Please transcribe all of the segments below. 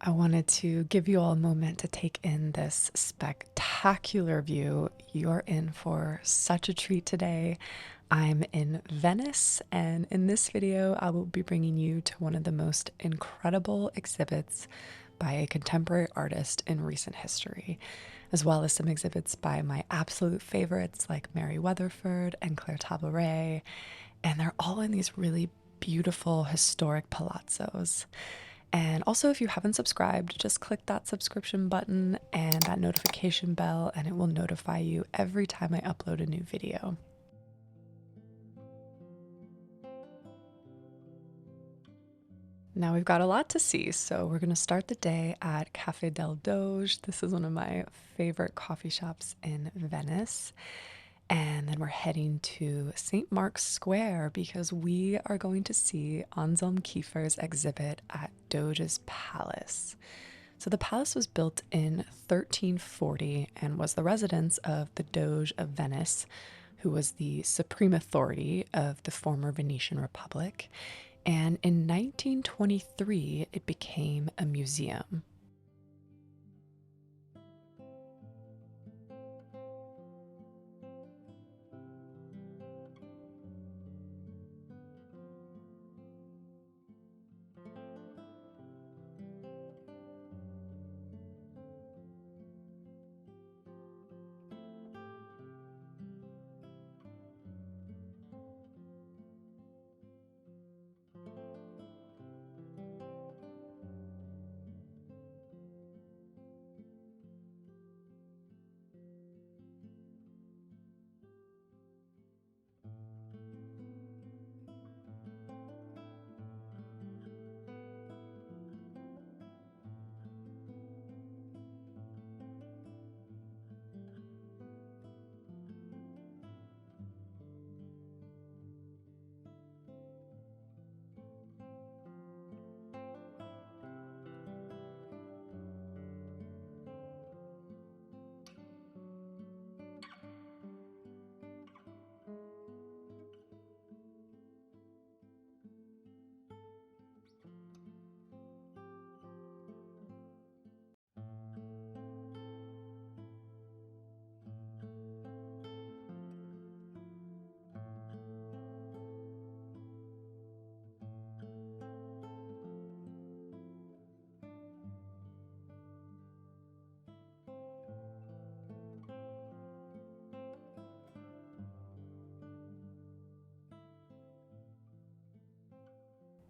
I wanted to give you all a moment to take in this spectacular view. You're in for such a treat today. I'm in Venice, and in this video, I will be bringing you to one of the most incredible exhibits by a contemporary artist in recent history, as well as some exhibits by my absolute favorites like Mary Weatherford and Clare Tabouret, and they're all in these really beautiful historic palazzos. And also, if you haven't subscribed, just click that subscription button and that notification bell, and it will notify you every time I upload a new video. Now we've got a lot to see, so we're going to start the day at Cafe del Doge. This is one of my favorite coffee shops in Venice. And then we're heading to St. Mark's Square because we are going to see Anselm Kiefer's exhibit at Doge's Palace. So the palace was built in 1340 and was the residence of the Doge of Venice, who was the supreme authority of the former Venetian Republic. And in 1923, it became a museum.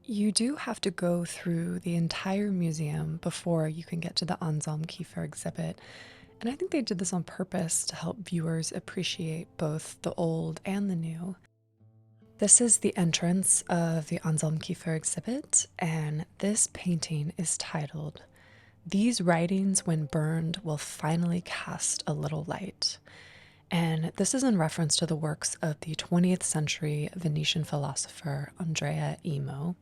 You do have to go through the entire museum before you can get to the Anselm Kiefer exhibit, and I think they did this on purpose to help viewers appreciate both the old and the new. This is the entrance of the Anselm Kiefer exhibit, and this painting is titled, "These writings, when burned, will finally cast a little light." And this is in reference to the works of the 20th century Venetian philosopher Andrea Imo.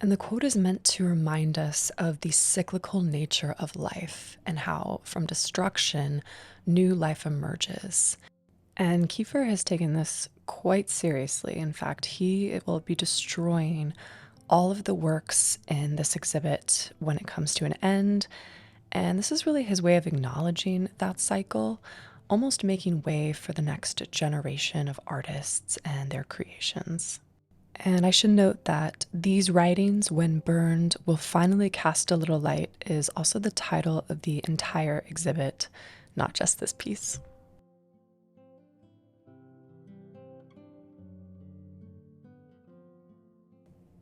And the quote is meant to remind us of the cyclical nature of life and how, from destruction, new life emerges. And Kiefer has taken this quite seriously. In fact, he will be destroying all of the works in this exhibit when it comes to an end. And this is really his way of acknowledging that cycle, almost making way for the next generation of artists and their creations. And I should note that "These writings, when burned, will finally cast a little light" is also the title of the entire exhibit, not just this piece.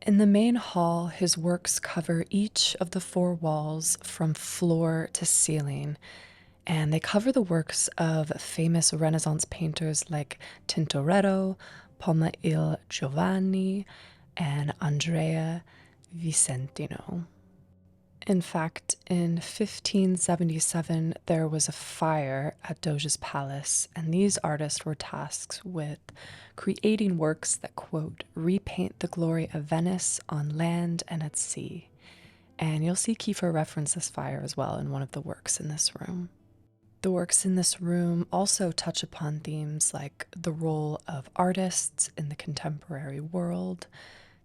In the main hall, his works cover each of the four walls from floor to ceiling, and they cover the works of famous Renaissance painters like Tintoretto, Palma il Giovanni, and Andrea Vicentino. In fact, in 1577, there was a fire at Doge's palace, and these artists were tasked with creating works that, quote, "repaint the glory of Venice on land and at sea." And you'll see Kiefer reference this fire as well in one of the works in this room. The works in this room also touch upon themes like the role of artists in the contemporary world,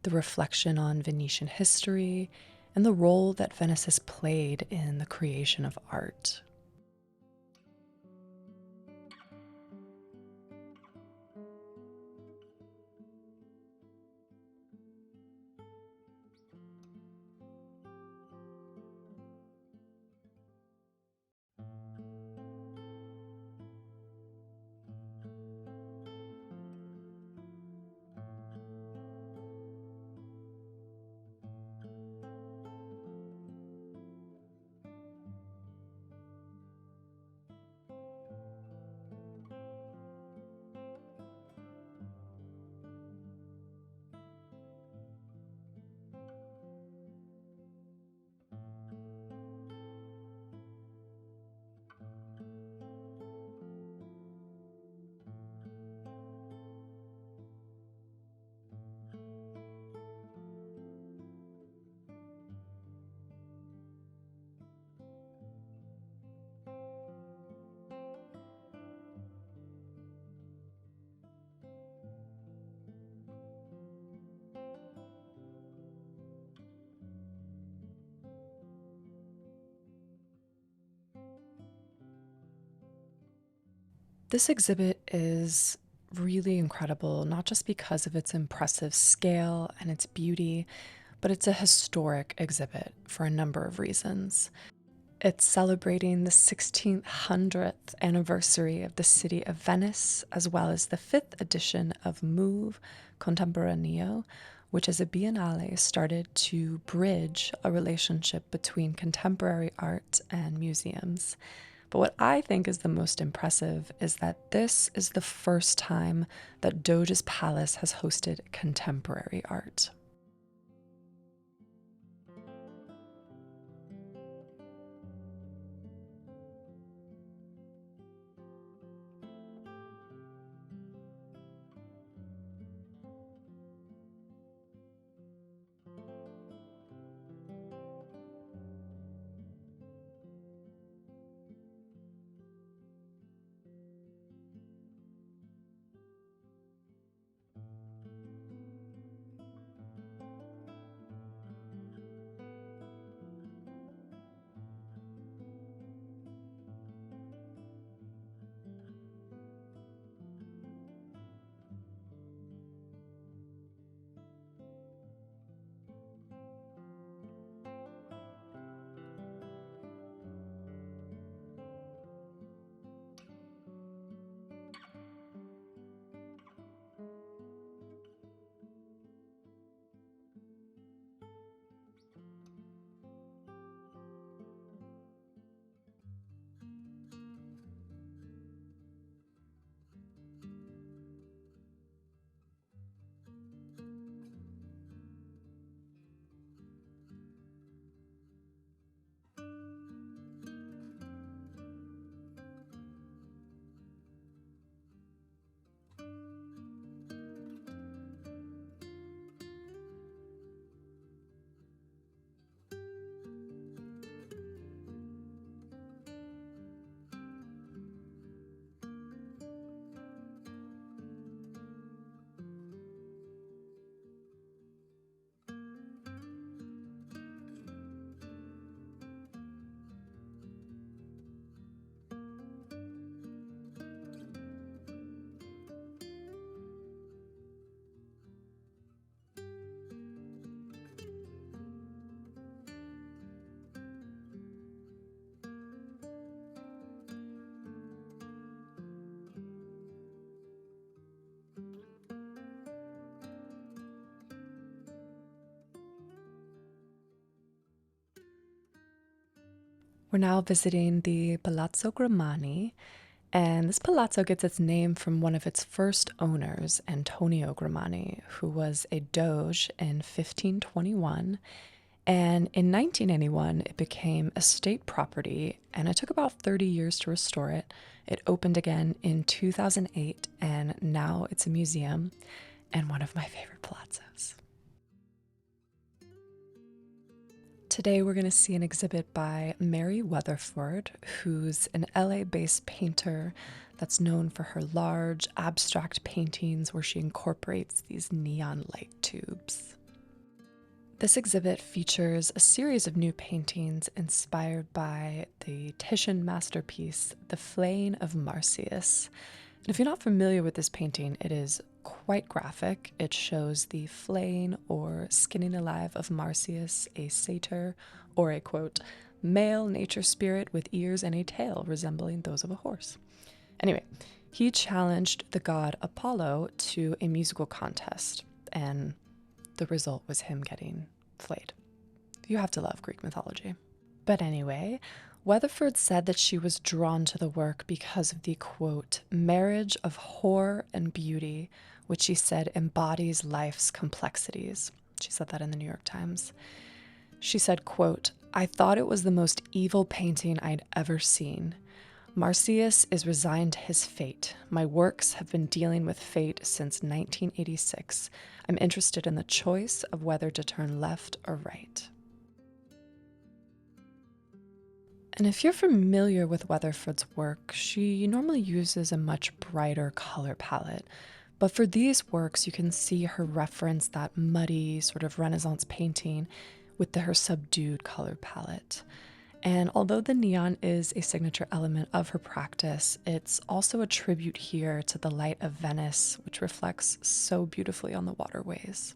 the reflection on Venetian history, and the role that Venice has played in the creation of art. This exhibit is really incredible, not just because of its impressive scale and its beauty, but it's a historic exhibit for a number of reasons. It's celebrating the 1600th anniversary of the city of Venice, as well as the fifth edition of Move Contemporaneo, which is a biennale started to bridge a relationship between contemporary art and museums. But what I think is the most impressive is that this is the first time that Doge's Palace has hosted contemporary art. We're now visiting the Palazzo Grimani, and this palazzo gets its name from one of its first owners, Antonio Grimani, who was a doge in 1521. And in 1981, it became a state property, and it took about 30 years to restore it. It opened again in 2008, and now it's a museum and one of my favorite palazzos. Today we're going to see an exhibit by Mary Weatherford, who's an LA-based painter that's known for her large abstract paintings where she incorporates these neon light tubes. This exhibit features a series of new paintings inspired by the Titian masterpiece, The Flaying of Marsyas. And if you're not familiar with this painting, it is quite graphic. It shows the flaying or skinning alive of Marsyas, a satyr, or a quote, male nature spirit with ears and a tail resembling those of a horse. Anyway, he challenged the god Apollo to a musical contest, and the result was him getting flayed. You have to love Greek mythology. But anyway, Weatherford said that she was drawn to the work because of the, quote, marriage of horror and beauty, which she said embodies life's complexities. She said that in the New York Times. She said, quote, I thought it was the most evil painting I'd ever seen. Marsyas is resigned to his fate. My works have been dealing with fate since 1986. I'm interested in the choice of whether to turn left or right. And if you're familiar with Weatherford's work, she normally uses a much brighter color palette. But for these works, you can see her reference that muddy sort of Renaissance painting with her subdued color palette. And although the neon is a signature element of her practice, it's also a tribute here to the light of Venice, which reflects so beautifully on the waterways.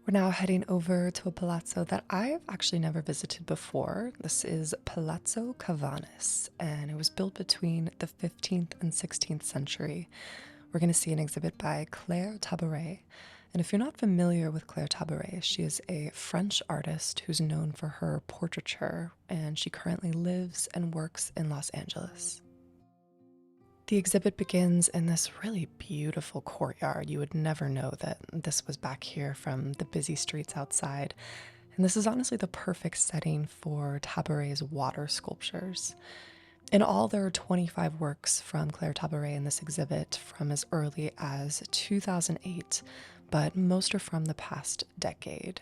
We're now heading over to a palazzo that I've actually never visited before. This is Palazzo Cavanis, and it was built between the 15th and 16th century. We're going to see an exhibit by Clare Tabouret. And if you're not familiar with Clare Tabouret, she is a French artist who's known for her portraiture, and she currently lives and works in Los Angeles. The exhibit begins in this really beautiful courtyard. You would never know that this was back here from the busy streets outside. And this is honestly the perfect setting for Tabouret's water sculptures. In all, there are 25 works from Clare Tabouret in this exhibit from as early as 2008, but most are from the past decade.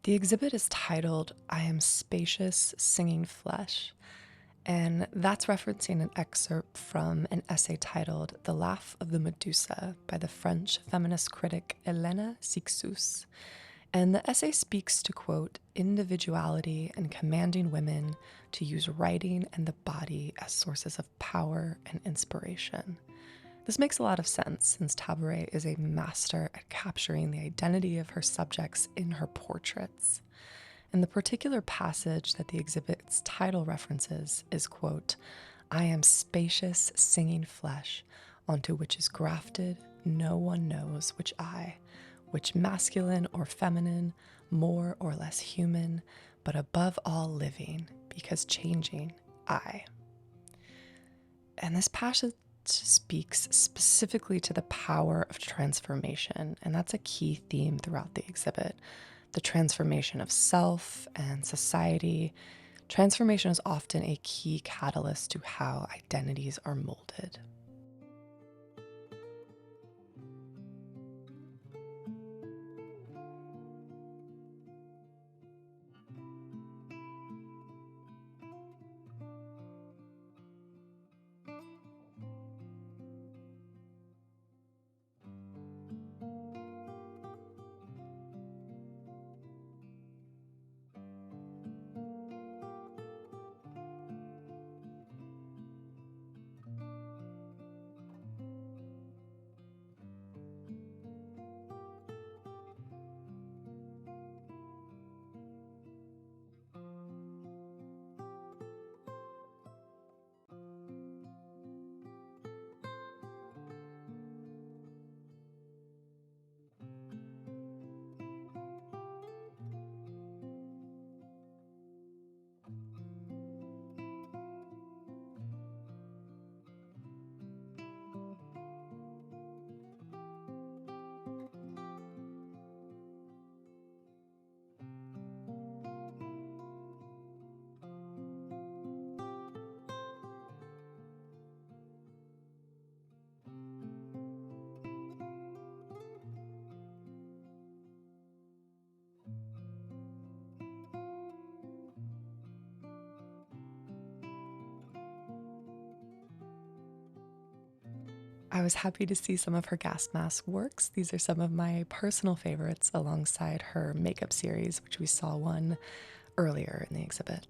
The exhibit is titled, "I Am Spacious Singing Flesh," and that's referencing an excerpt from an essay titled "The Laugh of the Medusa" by the French feminist critic Hélène Cixous. And the essay speaks to, quote, individuality and commanding women to use writing and the body as sources of power and inspiration. This makes a lot of sense since Tabouret is a master at capturing the identity of her subjects in her portraits. And the particular passage that the exhibit's title references is, quote, "I am spacious singing flesh, onto which is grafted no one knows which eye, which masculine or feminine, more or less human, but above all living, because changing, I." And this passage speaks specifically to the power of transformation, and that's a key theme throughout the exhibit. The transformation of self and society. Transformation is often a key catalyst to how identities are molded. I was happy to see some of her gas mask works. These are some of my personal favorites alongside her makeup series, which we saw one earlier in the exhibit.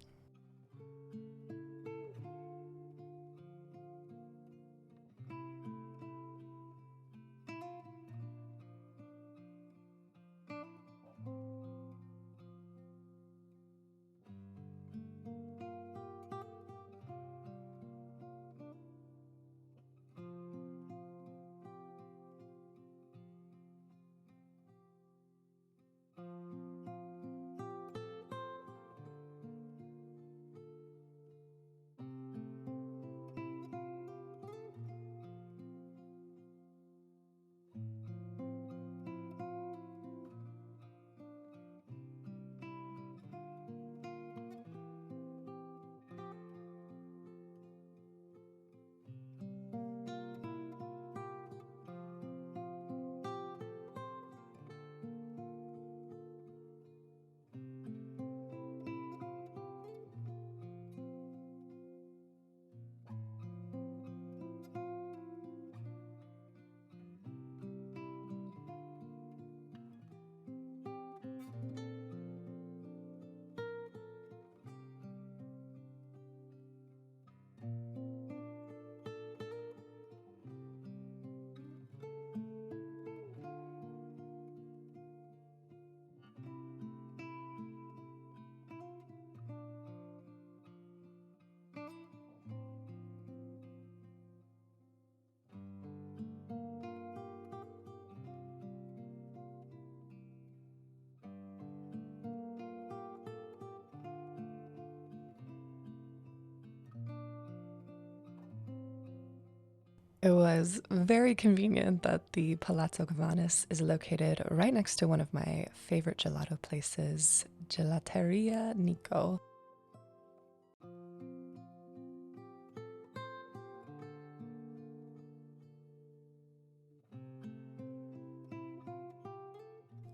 It was very convenient that the Palazzo Cavanis is located right next to one of my favorite gelato places, Gelateria Nico.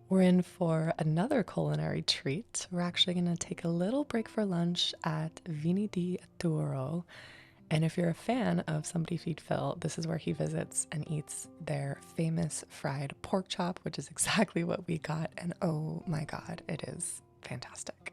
We're in for another culinary treat. We're actually going to take a little break for lunch at Vini di Turo. And if you're a fan of Somebody Feed Phil, this is where he visits and eats their famous fried pork chop, which is exactly what we got. And oh my God, it is fantastic.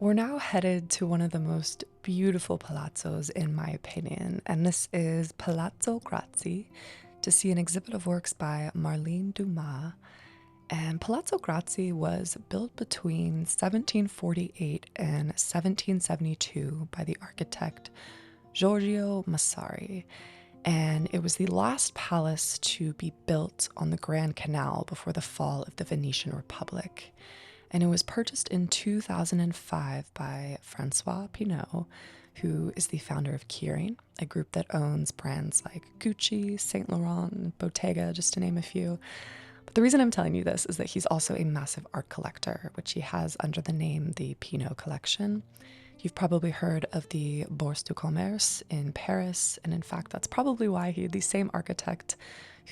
We're now headed to one of the most beautiful palazzos, in my opinion, and this is Palazzo Grassi to see an exhibit of works by Marlene Dumas. And Palazzo Grassi was built between 1748 and 1772 by the architect Giorgio Massari, and it was the last palace to be built on the Grand Canal before the fall of the Venetian Republic. And it was purchased in 2005 by Francois Pinault, who is the founder of Kieran, a group that owns brands like Gucci, Saint Laurent, Bottega, just to name a few. But the reason I'm telling you this is that he's also a massive art collector, which he has under the name the Pinault Collection. You've probably heard of the Bourse du Commerce in Paris, and in fact, that's probably why the same architect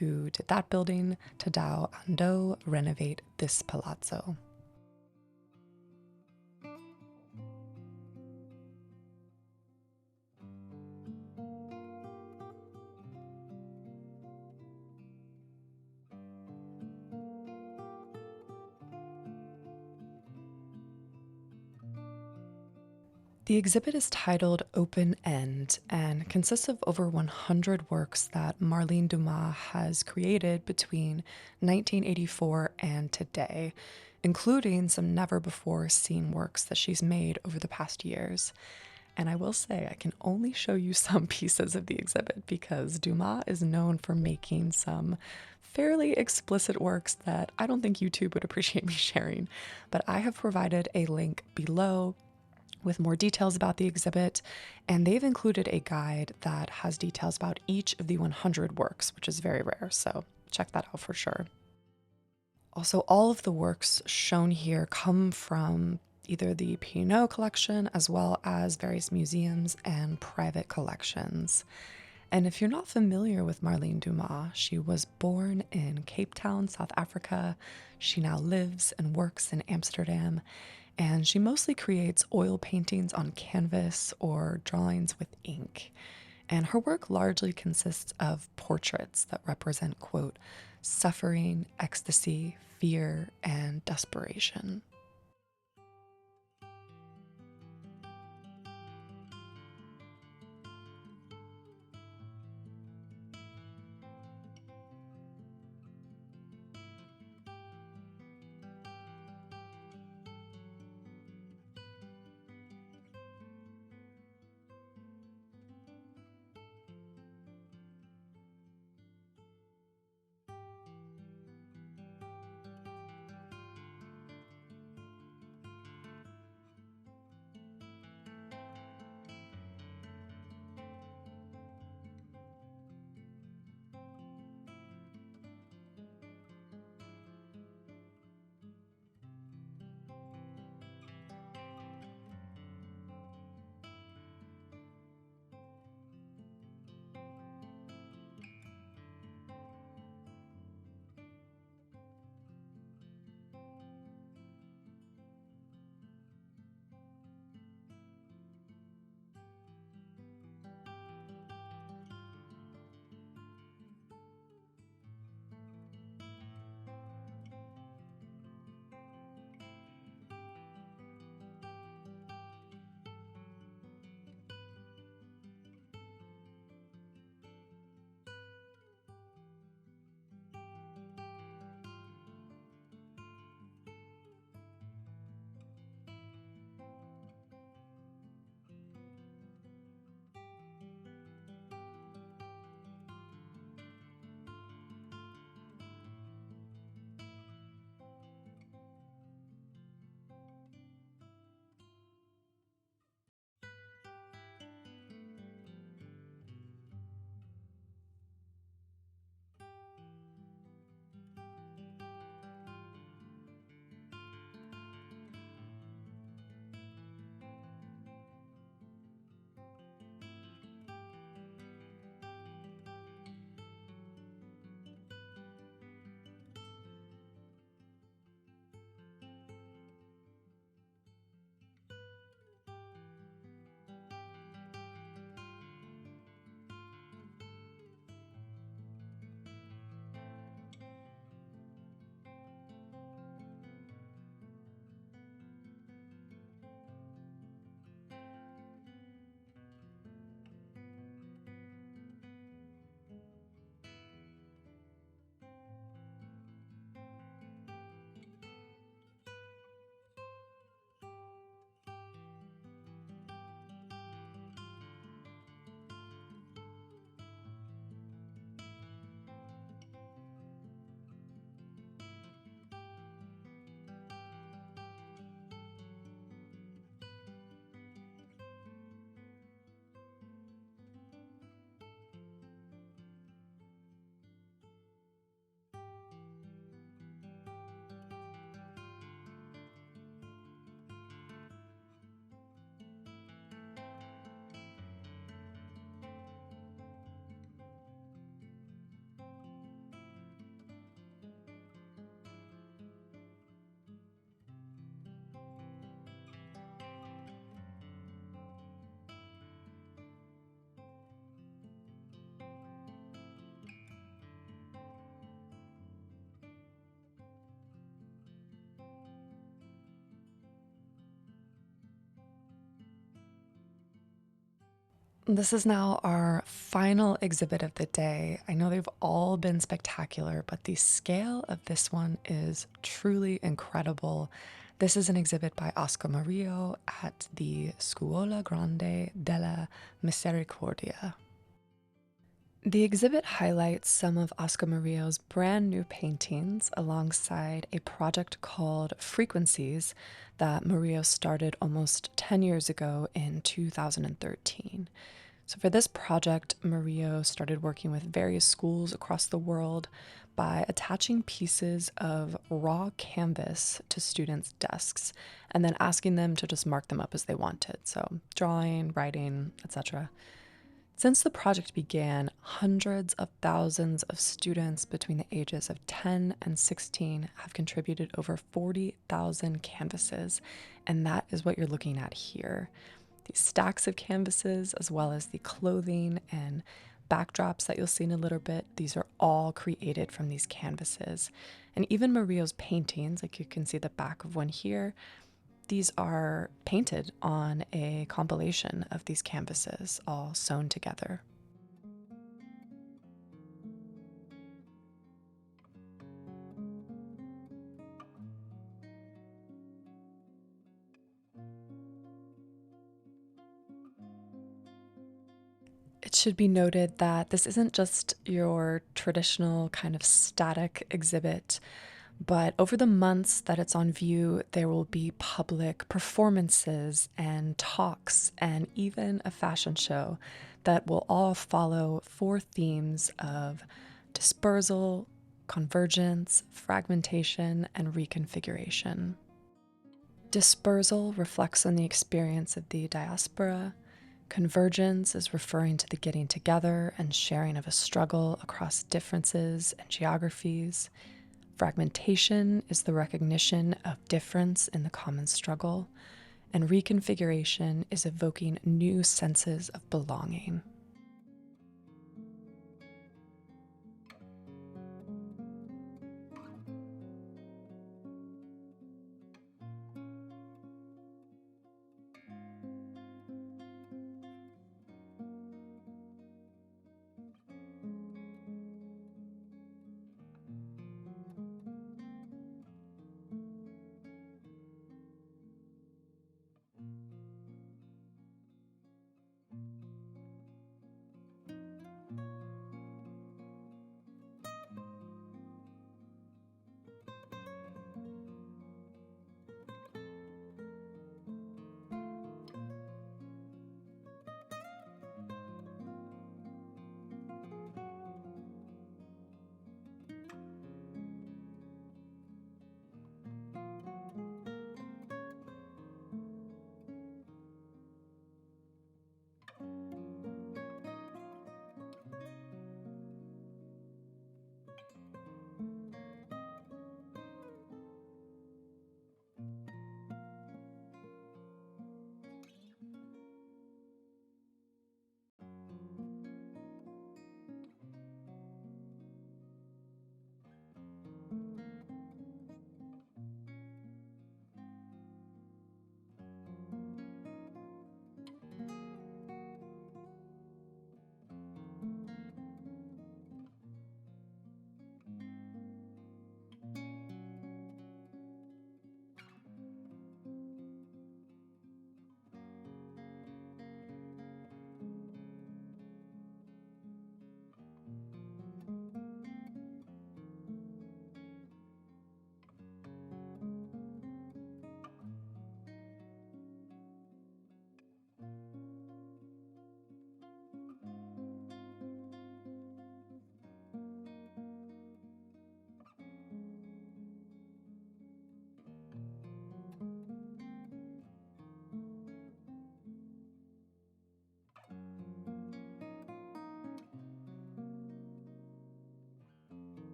who did that building, Tadao Ando, renovate this palazzo. The exhibit is titled Open End and consists of over 100 works that Marlene Dumas has created between 1984 and today, including some never before seen works that she's made over the past years. And I will say, I can only show you some pieces of the exhibit because Dumas is known for making some fairly explicit works that I don't think YouTube would appreciate me sharing. But I have provided a link below with more details about the exhibit, and they've included a guide that has details about each of the 100 works, which is very rare, so check that out for sure. Also, all of the works shown here come from either the Pinault collection as well as various museums and private collections. And if you're not familiar with Marlene Dumas, she was born in Cape Town, South Africa. She now lives and works in Amsterdam, and she mostly creates oil paintings on canvas or drawings with ink. And her work largely consists of portraits that represent, quote, suffering, ecstasy, fear, and desperation. This is now our final exhibit of the day. I know they've all been spectacular, but the scale of this one is truly incredible. This is an exhibit by Oscar Murillo at the Scuola Grande della Misericordia. The exhibit highlights some of Oscar Murillo's brand new paintings alongside a project called Frequencies that Murillo started almost 10 years ago in 2013. So, for this project, Murillo started working with various schools across the world by attaching pieces of raw canvas to students' desks and then asking them to just mark them up as they wanted. So, drawing, writing, etc. Since the project began, hundreds of thousands of students between the ages of 10 and 16 have contributed over 40,000 canvases, and that is what you're looking at here. These stacks of canvases, as well as the clothing and backdrops that you'll see in a little bit, these are all created from these canvases. And even Murillo's paintings, like you can see the back of one here, these are painted on a compilation of these canvases all sewn together. It should be noted that this isn't just your traditional kind of static exhibit, but over the months that it's on view, there will be public performances and talks and even a fashion show that will all follow four themes of dispersal, convergence, fragmentation, and reconfiguration. Dispersal reflects on the experience of the diaspora. Convergence is referring to the getting together and sharing of a struggle across differences and geographies. Fragmentation is the recognition of difference in the common struggle. And reconfiguration is evoking new senses of belonging.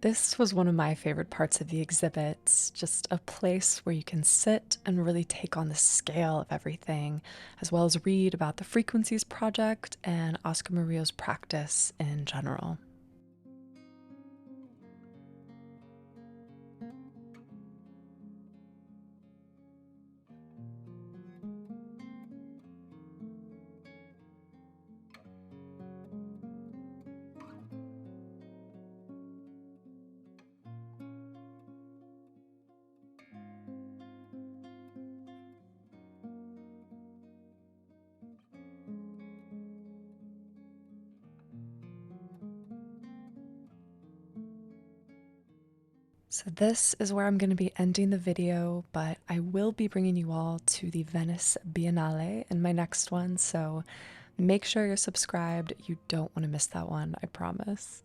This was one of my favorite parts of the exhibit, just a place where you can sit and really take on the scale of everything, as well as read about the Frequencies Project and Oscar Murillo's practice in general. So this is where I'm going to be ending the video, but I will be bringing you all to the Venice Biennale in my next one, so make sure you're subscribed. You don't want to miss that one, I promise.